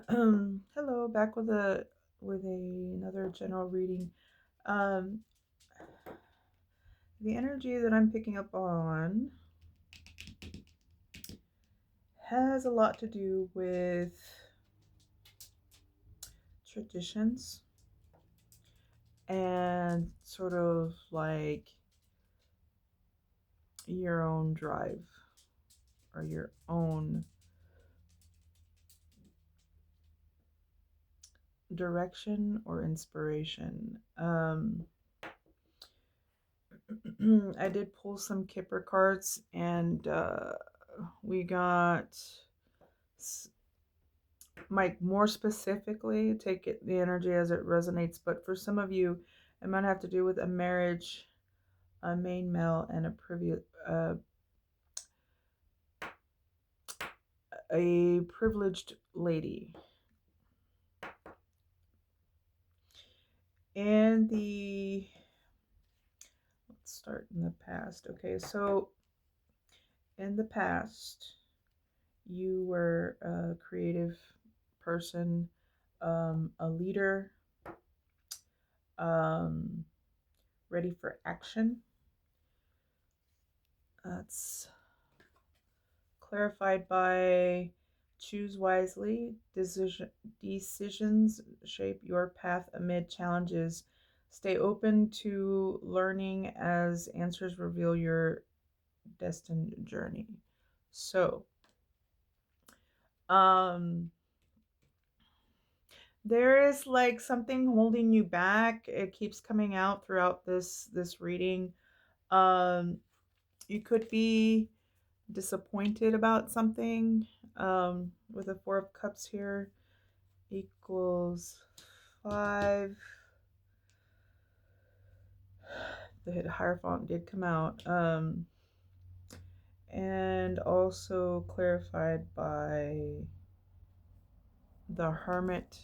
Hello, back with another general reading. Um, the energy that I'm picking up on has a lot to do with traditions and sort of like your own drive or your own direction or inspiration. I did pull some Kipper cards, and we got Mike, more specifically, take it the energy as it resonates. But for some of you, it might have to do with a marriage, a main male, and a privileged lady. And let's start in the past. Okay, so in the past, you were a creative person, a leader, um, ready for action. That's clarified by choose wisely. Decisions shape your path amid challenges. Stay open to learning as answers reveal your destined journey. So, um, there is like something holding you back. It keeps coming out throughout this reading. Um, you could be disappointed about something. With the Four of Cups here equals 5. The Hierophant did come out. And also clarified by the Hermit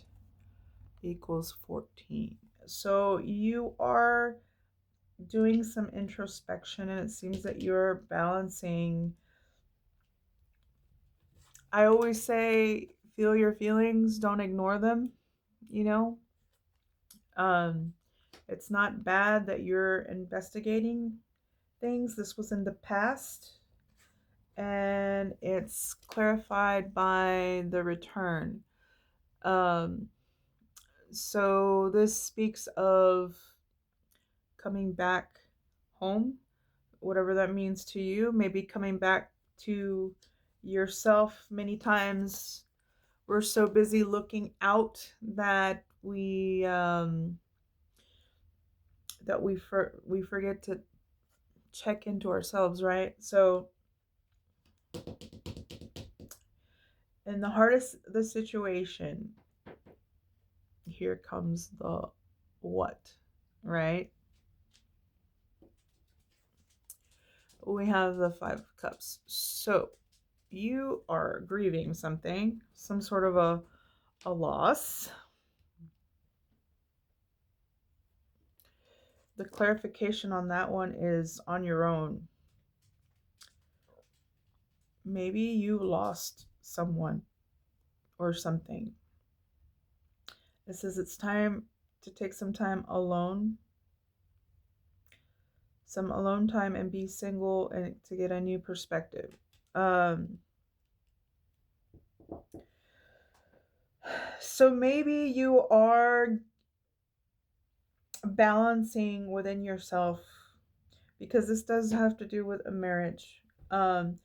equals 14. So you are doing some introspection, and it seems that you're balancing. I always say, feel your feelings, don't ignore them, you know? Um, it's not bad that you're investigating things. This was in the past, and it's clarified by the return. Um, so this speaks of coming back home, whatever that means to you, maybe coming back to yourself. Many times we're so busy looking out that we forget to check into ourselves, right? So in the hardest the situation, here comes the what, right? We have the 5 of Cups. So you are grieving something, some sort of a loss. The clarification on that one is on your own. Maybe you lost someone or something. It says it's time to take some time alone, some alone time, and be single and to get a new perspective. Um, so maybe you are balancing within yourself, because this does have to do with a marriage. Um,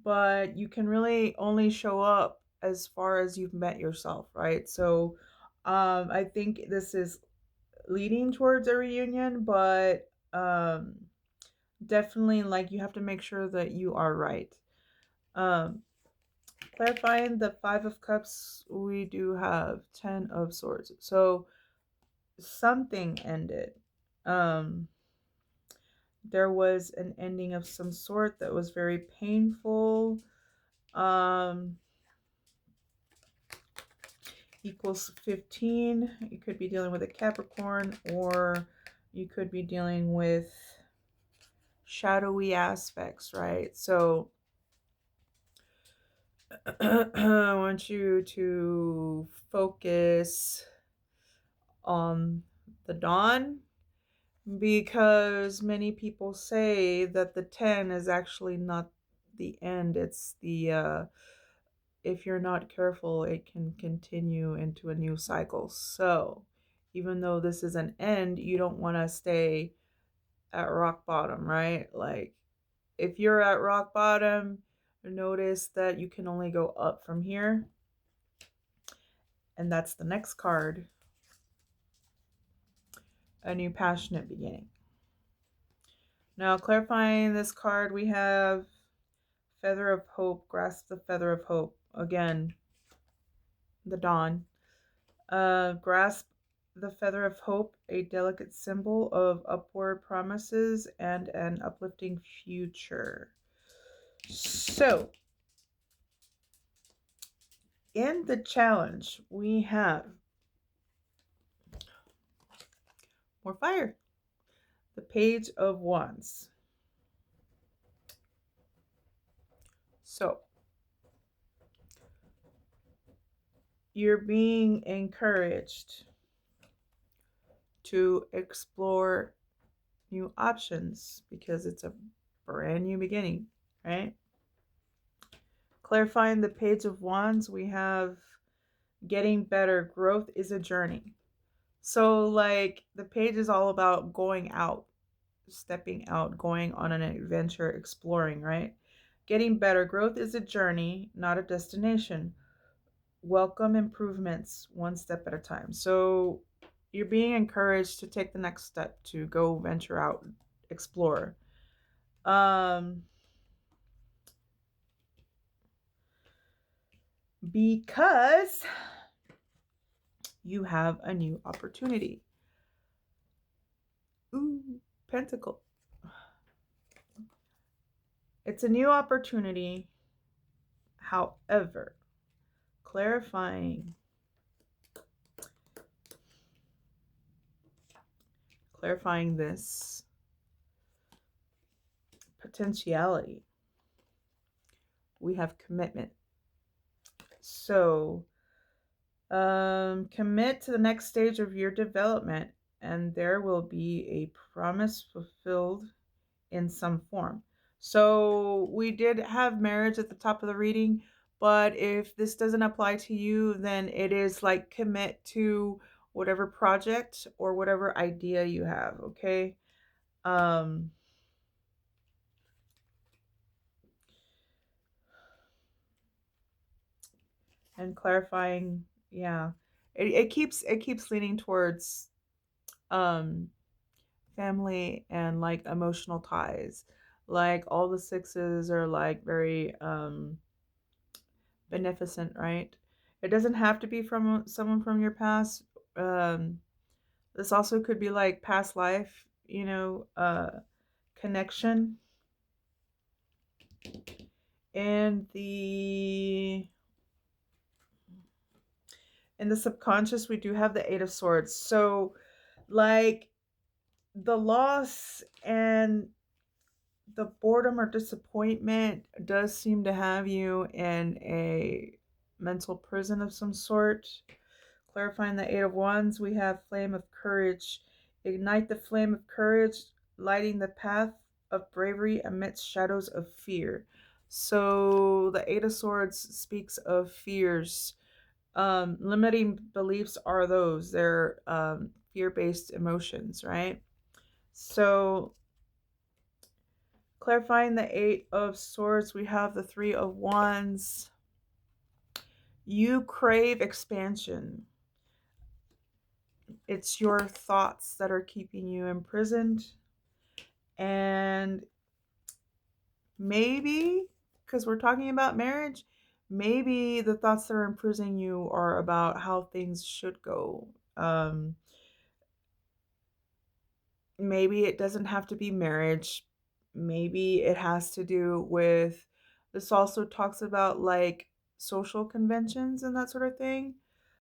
but you can really only show up as far as you've met yourself, right? So I think this is leading towards a reunion, but definitely like you have to make sure that you are right. Um, clarifying the 5 of Cups, we do have 10 of Swords. So something ended. Um, there was an ending of some sort that was very painful. Um, equals 15. You could be dealing with a Capricorn, or you could be dealing with shadowy aspects, right? So I want you to focus on the dawn because many people say that the 10 is actually not the end. It's the, if you're not careful, it can continue into a new cycle. So, even though this is an end, you don't want to stay at rock bottom, right? Like, if you're at rock bottom, notice that you can only go up from here. And that's the next card, a new passionate beginning. Now, clarifying this card, we have Feather of Hope, grasp the Feather of Hope. Again, the dawn. Grasp the Feather of Hope, a delicate symbol of upward promises and an uplifting future. So, in the challenge, we have more fire. The Page of Wands. So, you're being encouraged to explore new options because it's a brand new beginning, right? Clarifying the Page of Wands, we have getting better. Growth is a journey. So, like, the page is all about going out, stepping out, going on an adventure, exploring, right? Getting better. Growth is a journey, not a destination. Welcome improvements one step at a time. So, you're being encouraged to take the next step to go venture out, explore. Because you have a new opportunity. Ooh, Pentacle. It's a new opportunity. However, clarifying this potentiality, we have commitment. So, commit to the next stage of your development, and there will be a promise fulfilled in some form. So, we did have marriage at the top of the reading, but if this doesn't apply to you, then it is like commit to whatever project or whatever idea you have, okay? Um, and clarifying, yeah. It keeps leaning towards um family and like emotional ties. Like all the sixes are like very beneficent, right? It doesn't have to be from someone from your past. Um this also could be like past life, connection. And in the subconscious we do have the Eight of Swords. So like the loss and the boredom or disappointment does seem to have you in a mental prison of some sort. Clarifying the Eight of Wands, we have Flame of Courage. Ignite the flame of courage, lighting the path of bravery amidst shadows of fear. So the Eight of Swords speaks of fears. Limiting beliefs are those. They're fear-based emotions, right? So clarifying the Eight of Swords, we have the Three of Wands. You crave expansion. It's your thoughts that are keeping you imprisoned. And maybe, because we're talking about marriage, maybe the thoughts that are imprisoning you are about how things should go. Maybe it doesn't have to be marriage. Maybe it has to do with, this also talks about like social conventions and that sort of thing.